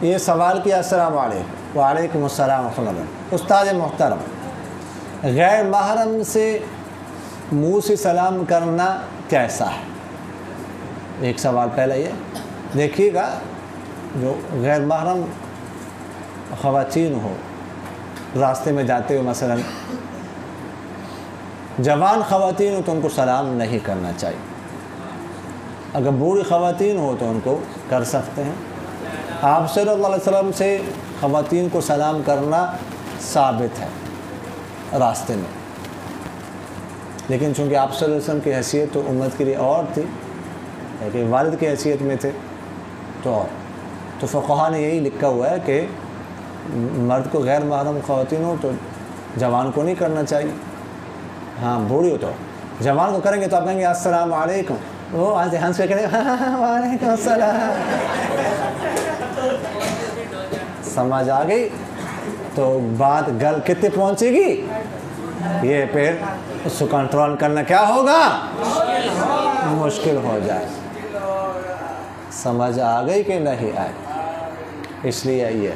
یہ سوال کیا السلام علیکم، وعلیکم السلام ورحمۃ اللہ۔ استاد محترم، غیر محرم سے منہ سے سلام کرنا کیسا ہے؟ ایک سوال پہلا یہ دیکھیے گا، جو غیر محرم خواتین ہو، راستے میں جاتے ہوئے مثلا جوان خواتین ہو تو ان کو سلام نہیں کرنا چاہیے، اگر بوڑھی خواتین ہو تو ان کو کر سکتے ہیں۔ آپ صلی اللہ علیہ وسلم سے خواتین کو سلام کرنا ثابت ہے راستے میں، لیکن چونکہ آپ صلی اللہ علیہ وسلم کی حیثیت تو امت کے لیے اور تھی، کہ والد کی حیثیت میں تھے تو فقہا نے یہی لکھا ہوا ہے کہ مرد کو غیر محرم خواتین ہو تو جوان کو نہیں کرنا چاہیے، ہاں بوڑھی ہو تو جوان کو کریں گے تو آپ کہیں گے السلام علیکم، وہ ہنس کے کہیں گے وعلیکم السلام۔ سمجھ آ گئی؟ تو بات گل کتنے پہنچے گی، یہ پھر اس کو کنٹرول کرنا کیا ہوگا، مشکل ہو جائے۔ سمجھ آ گئی کہ نہیں آئی؟ اس لیے یہ